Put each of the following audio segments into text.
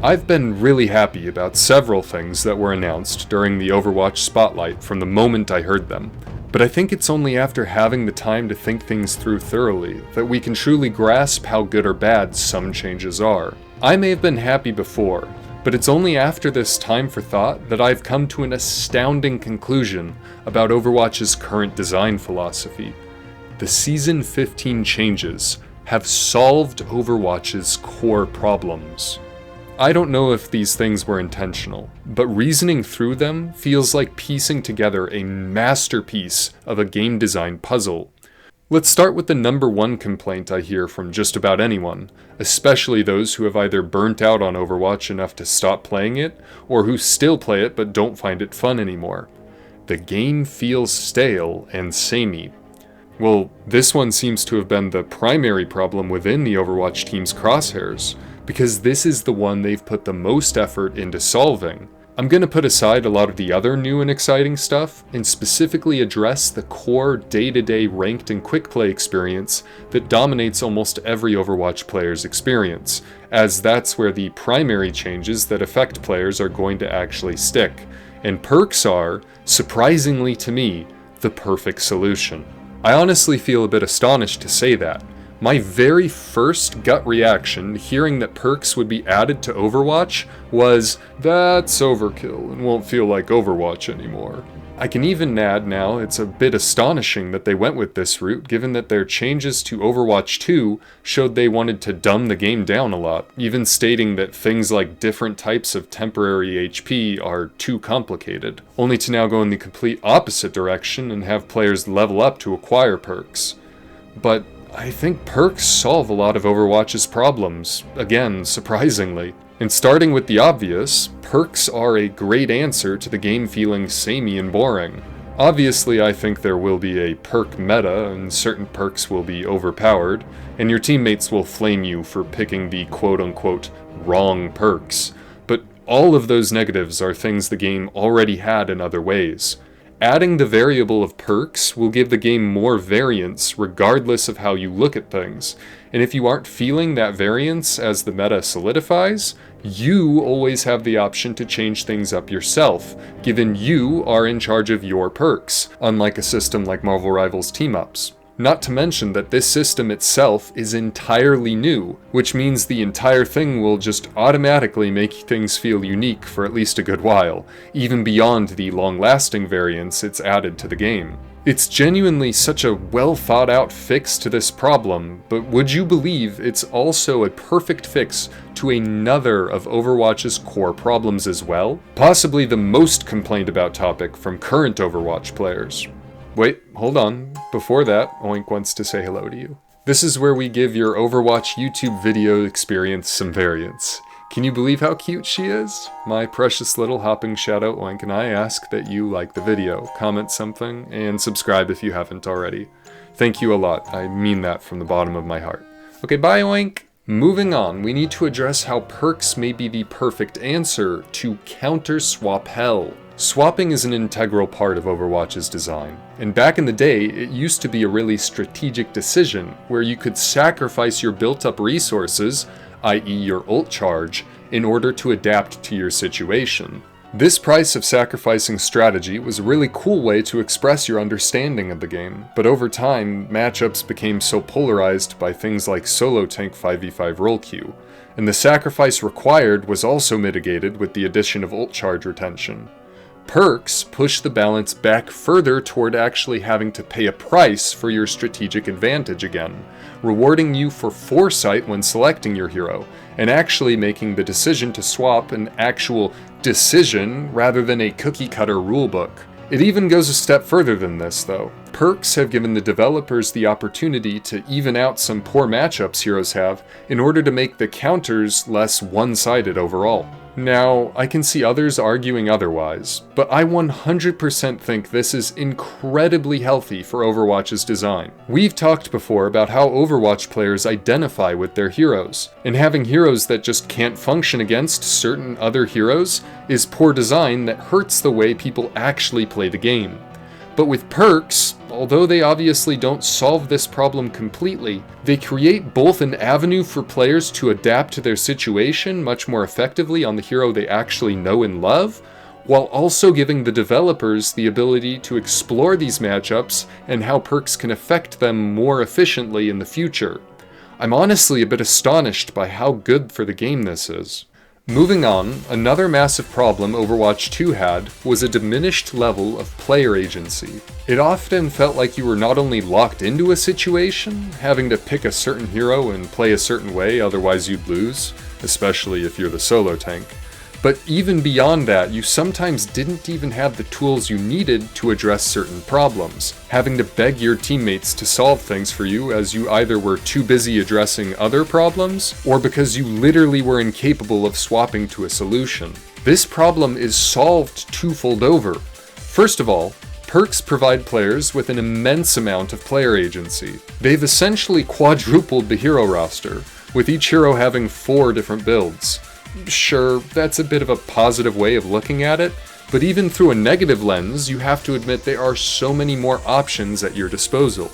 I've been really happy about several things that were announced during the Overwatch spotlight from the moment I heard them, but I think it's only after having the time to think things through thoroughly that we can truly grasp how good or bad some changes are. I may have been happy before, but it's only after this time for thought that I've come to an astounding conclusion about Overwatch's current design philosophy. The Season 15 changes have solved Overwatch's core problems. I don't know if these things were intentional, but reasoning through them feels like piecing together a masterpiece of a game design puzzle. Let's start with the number one complaint I hear from just about anyone, especially those who have either burnt out on Overwatch enough to stop playing it, or who still play it but don't find it fun anymore. The game feels stale and samey. Well, this one seems to have been the primary problem within the Overwatch team's crosshairs, because this is the one they've put the most effort into solving. I'm going to put aside a lot of the other new and exciting stuff, and specifically address the core day-to-day ranked and quick play experience that dominates almost every Overwatch player's experience, as that's where the primary changes that affect players are going to actually stick. And perks are, surprisingly to me, the perfect solution. I honestly feel a bit astonished to say that. My very first gut reaction hearing that perks would be added to Overwatch was, that's overkill and won't feel like Overwatch anymore. I can even add now it's a bit astonishing that they went with this route, given that their changes to Overwatch 2 showed they wanted to dumb the game down a lot, even stating that things like different types of temporary HP are too complicated, only to now go in the complete opposite direction and have players level up to acquire perks. But I think perks solve a lot of Overwatch's problems, again, surprisingly. And starting with the obvious, perks are a great answer to the game feeling samey and boring. Obviously, I think there will be a perk meta, and certain perks will be overpowered, and your teammates will flame you for picking the quote-unquote wrong perks. But all of those negatives are things the game already had in other ways. Adding the variable of perks will give the game more variance regardless of how you look at things, and if you aren't feeling that variance as the meta solidifies, you always have the option to change things up yourself, given you are in charge of your perks, unlike a system like Marvel Rivals team-ups. Not to mention that this system itself is entirely new, which means the entire thing will just automatically make things feel unique for at least a good while, even beyond the long-lasting variance it's added to the game. It's genuinely such a well-thought-out fix to this problem, but would you believe it's also a perfect fix to another of Overwatch's core problems as well? Possibly the most complained about topic from current Overwatch players. Wait, hold on. Before that, Oink wants to say hello to you. This is where we give your Overwatch YouTube video experience some variance. Can you believe how cute she is? My precious little hopping shadow Oink and I ask that you like the video, comment something, and subscribe if you haven't already. Thank you a lot. I mean that from the bottom of my heart. Okay, bye Oink! Moving on, we need to address how perks may be the perfect answer to counter-swap hell. Swapping is an integral part of Overwatch's design, and back in the day, it used to be a really strategic decision where you could sacrifice your built-up resources, i.e. your ult charge, in order to adapt to your situation. This price of sacrificing strategy was a really cool way to express your understanding of the game, but over time, matchups became so polarized by things like solo tank 5v5 roleq, and the sacrifice required was also mitigated with the addition of ult charge retention. Perks push the balance back further toward actually having to pay a price for your strategic advantage again, rewarding you for foresight when selecting your hero, and actually making the decision to swap an actual decision rather than a cookie-cutter rulebook. It even goes a step further than this, though. Perks have given the developers the opportunity to even out some poor matchups heroes have in order to make the counters less one-sided overall. Now, I can see others arguing otherwise, but I 100% think this is incredibly healthy for Overwatch's design. We've talked before about how Overwatch players identify with their heroes, and having heroes that just can't function against certain other heroes is poor design that hurts the way people actually play the game. But with perks, although they obviously don't solve this problem completely, they create both an avenue for players to adapt to their situation much more effectively on the hero they actually know and love, while also giving the developers the ability to explore these matchups and how perks can affect them more efficiently in the future. I'm honestly a bit astonished by how good for the game this is. Moving on, another massive problem Overwatch 2 had was a diminished level of player agency. It often felt like you were not only locked into a situation, having to pick a certain hero and play a certain way, otherwise you'd lose, especially if you're the solo tank, but even beyond that, you sometimes didn't even have the tools you needed to address certain problems, having to beg your teammates to solve things for you as you either were too busy addressing other problems, or because you literally were incapable of swapping to a solution. This problem is solved twofold over. First of all, perks provide players with an immense amount of player agency. They've essentially quadrupled the hero roster, with each hero having 4 different builds. Sure, that's a bit of a positive way of looking at it, but even through a negative lens, you have to admit there are so many more options at your disposal.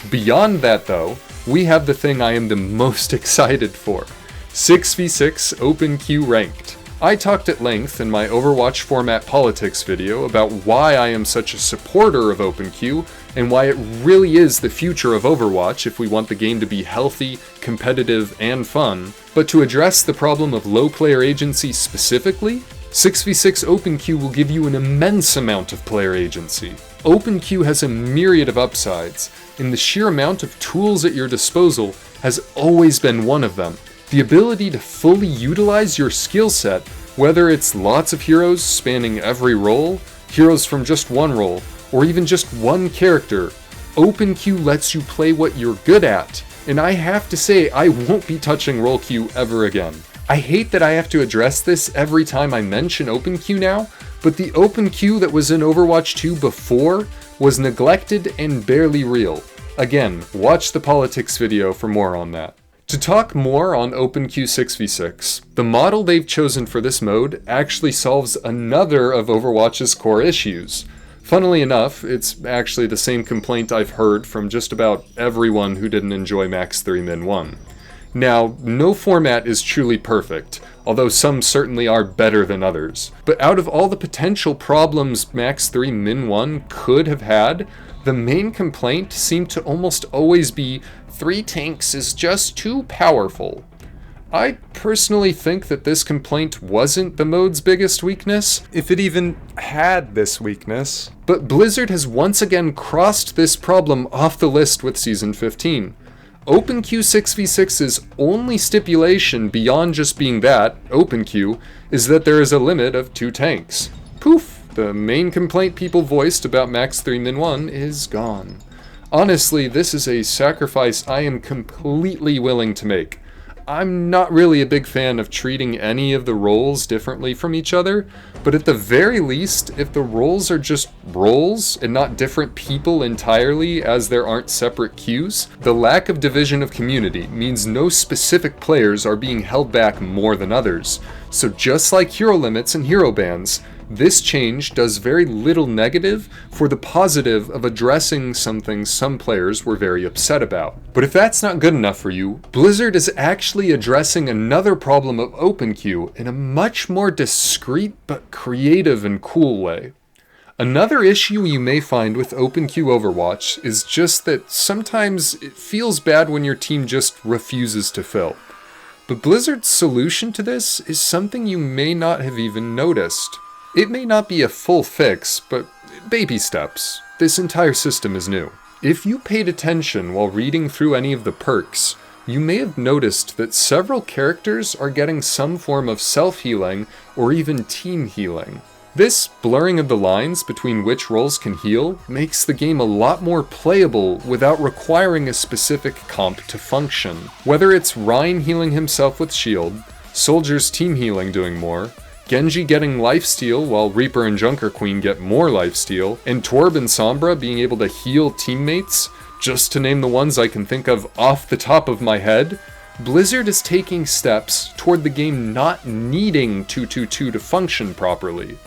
Beyond that though, we have the thing I am the most excited for: 6v6 openq ranked. I talked at length in my Overwatch format politics video about why I am such a supporter of openq and why it really is the future of Overwatch if we want the game to be healthy, competitive, and fun. But to address the problem of low player agency specifically, 6v6 openq will give you an immense amount of player agency. openq has a myriad of upsides, and the sheer amount of tools at your disposal has always been one of them. The ability to fully utilize your skill set, whether it's lots of heroes spanning every role, heroes from just one role, or even just one character. openq lets you play what you're good at, and I have to say I won't be touching roleq ever again. I hate that I have to address this every time I mention openq now, but the openq that was in Overwatch 2 before was neglected and barely real. Again, watch the politics video for more on that. To talk more on openq 6v6, the model they've chosen for this mode actually solves another of Overwatch's core issues. Funnily enough, it's actually the same complaint I've heard from just about everyone who didn't enjoy Max 3 Min 1. Now, no format is truly perfect, although some certainly are better than others. But out of all the potential problems Max 3 Min 1 could have had, the main complaint seemed to almost always be 3 tanks is just too powerful. I personally think that this complaint wasn't the mode's biggest weakness, if it even had this weakness. But Blizzard has once again crossed this problem off the list with Season 15. openq 6v6's only stipulation beyond just being that, openq, is that there is a limit of 2 tanks. Poof! The main complaint people voiced about Max 3 Min 1 is gone. Honestly, this is a sacrifice I am completely willing to make. I'm not really a big fan of treating any of the roles differently from each other, but at the very least, if the roles are just roles and not different people entirely as there aren't separate queues, the lack of division of community means no specific players are being held back more than others. So just like hero limits and hero bans, this change does very little negative for the positive of addressing something some players were very upset about. But if that's not good enough for you, Blizzard is actually addressing another problem of openq in a much more discreet but creative and cool way. Another issue you may find with openq Overwatch is just that sometimes it feels bad when your team just refuses to fill. But Blizzard's solution to this is something you may not have even noticed. It may not be a full fix, but baby steps. This entire system is new. If you paid attention while reading through any of the perks, you may have noticed that several characters are getting some form of self-healing or even team healing. This blurring of the lines between which roles can heal makes the game a lot more playable without requiring a specific comp to function. Whether it's Ryan healing himself with shield, soldiers team healing doing more, Genji getting lifesteal while Reaper and Junker Queen get more lifesteal, and Torb and Sombra being able to heal teammates, just to name the ones I can think of off the top of my head, Blizzard is taking steps toward the game not needing 222 to function properly.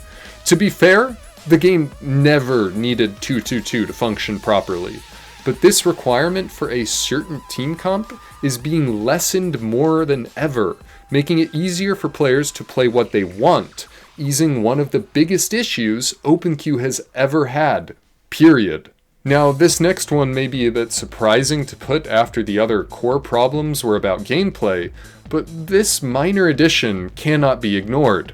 To be fair, The game never needed 2-2-2 to function properly, but this requirement for a certain team comp is being lessened more than ever, making it easier for players to play what they want, easing one of the biggest issues openq has ever had, period. Now, this next one may be a bit surprising to put after the other core problems were about gameplay, but this minor addition cannot be ignored.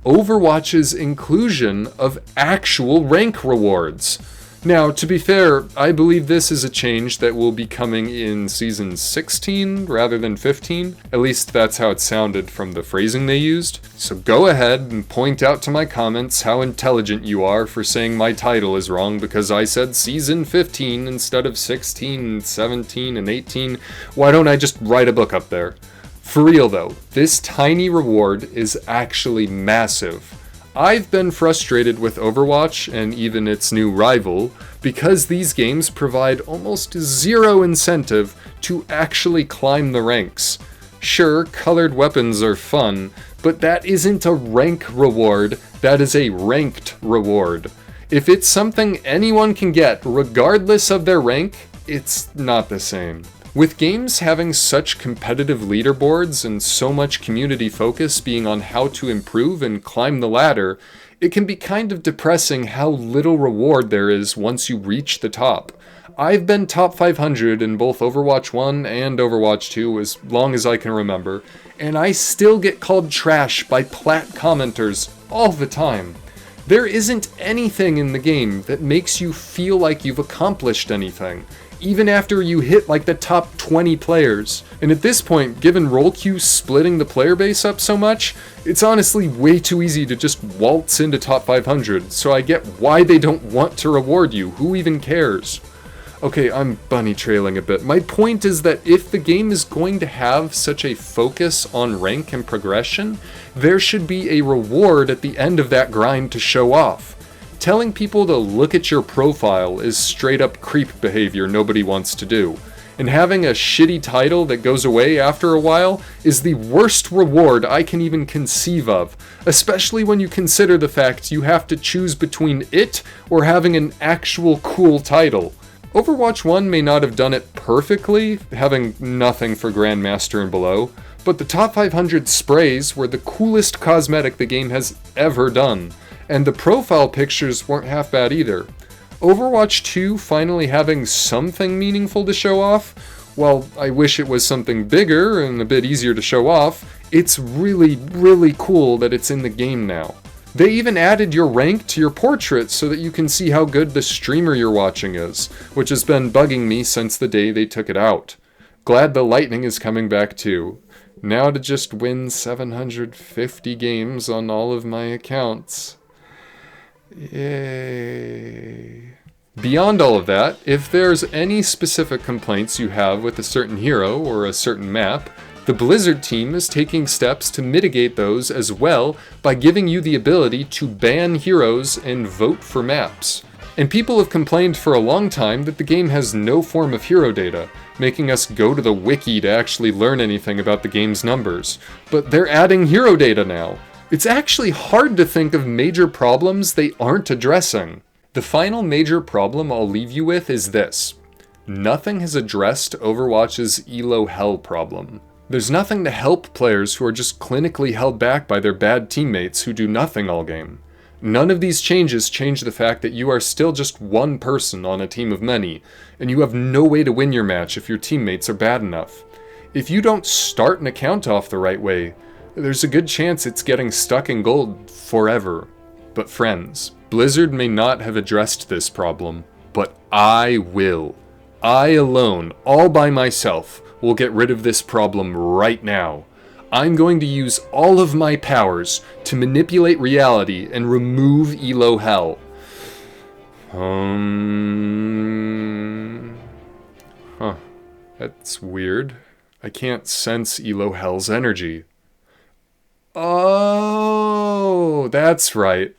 Overwatch's inclusion of actual rank rewards. Now, to be fair, I believe this is a change that will be coming in Season 16 rather than 15. At least that's how it sounded from the phrasing they used. So go ahead and point out to my comments how intelligent you are for saying my title is wrong because I said Season 15 instead of 16 and 17 and 18. Why don't I just write a book up there? For real though, this tiny reward is actually massive. I've been frustrated with Overwatch and even its new rival because these games provide almost zero incentive to actually climb the ranks. Sure, colored weapons are fun, but that isn't a rank reward, that is a ranked reward. If it's something anyone can get regardless of their rank, it's not the same. With games having such competitive leaderboards and so much community focus being on how to improve and climb the ladder, it can be kind of depressing how little reward there is once you reach the top. I've been top 500 in both Overwatch 1 and Overwatch 2 as long as I can remember, and I still get called trash by plat commenters all the time. There isn't anything in the game that makes you feel like you've accomplished anything, even after you hit like the top 20 players. And at this point, given roleq splitting the player base up so much, it's honestly way too easy to just waltz into top 500, so I get why they don't want to reward you. Who even cares? Okay, I'm bunny trailing a bit. My point is that if the game is going to have such a focus on rank and progression, there should be a reward at the end of that grind to show off. Telling people to look at your profile is straight up creep behavior nobody wants to do. And having a shitty title that goes away after a while is the worst reward I can even conceive of, especially when you consider the fact you have to choose between it or having an actual cool title. Overwatch 1 may not have done it perfectly, having nothing for Grandmaster and below, but the top 500 sprays were the coolest cosmetic the game has ever done. And the profile pictures weren't half bad either. Overwatch 2 finally having something meaningful to show off, while I wish it was something bigger and a bit easier to show off, it's really, really cool that it's in the game now. They even added your rank to your portrait so that you can see how good the streamer you're watching is, which has been bugging me since the day they took it out. Glad the lightning is coming back too. Now to just win 750 games on all of my accounts. Yay. Beyond all of that, if there's any specific complaints you have with a certain hero or a certain map, the Blizzard team is taking steps to mitigate those as well by giving you the ability to ban heroes and vote for maps. And people have complained for a long time that the game has no form of hero data, making us go to the wiki to actually learn anything about the game's numbers. But they're adding hero data now. It's actually hard to think of major problems they aren't addressing. The final major problem I'll leave you with is this. Nothing has addressed Overwatch's elo hell problem. There's nothing to help players who are just clinically held back by their bad teammates who do nothing all game. None of these changes change the fact that you are still just one person on a team of many, and you have no way to win your match if your teammates are bad enough. If you don't start an account off the right way, there's a good chance it's getting stuck in gold forever. But friends, Blizzard may not have addressed this problem, but I will. I alone, all by myself, will get rid of this problem right now. I'm going to use all of my powers to manipulate reality and remove elo hell. That's weird. I can't sense elo hell's energy. Oh, that's right.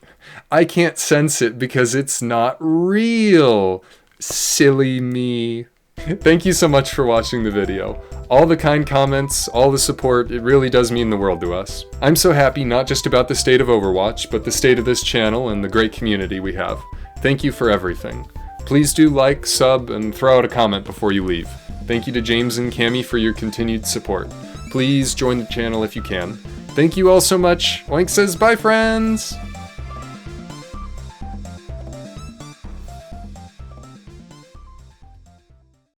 I can't sense it because it's not real. Silly me. Thank you so much for watching the video. all the kind comments, all the support. It really does mean the world to us. I'm so happy not just about the state of Overwatch, but the state of this channel and the great community we have. Thank you for everything. Please do like, sub, and throw out a comment before you leave. Thank you to James and Cami for your continued support. Please join the channel if you can. Thank you all so much. Oink says bye, friends!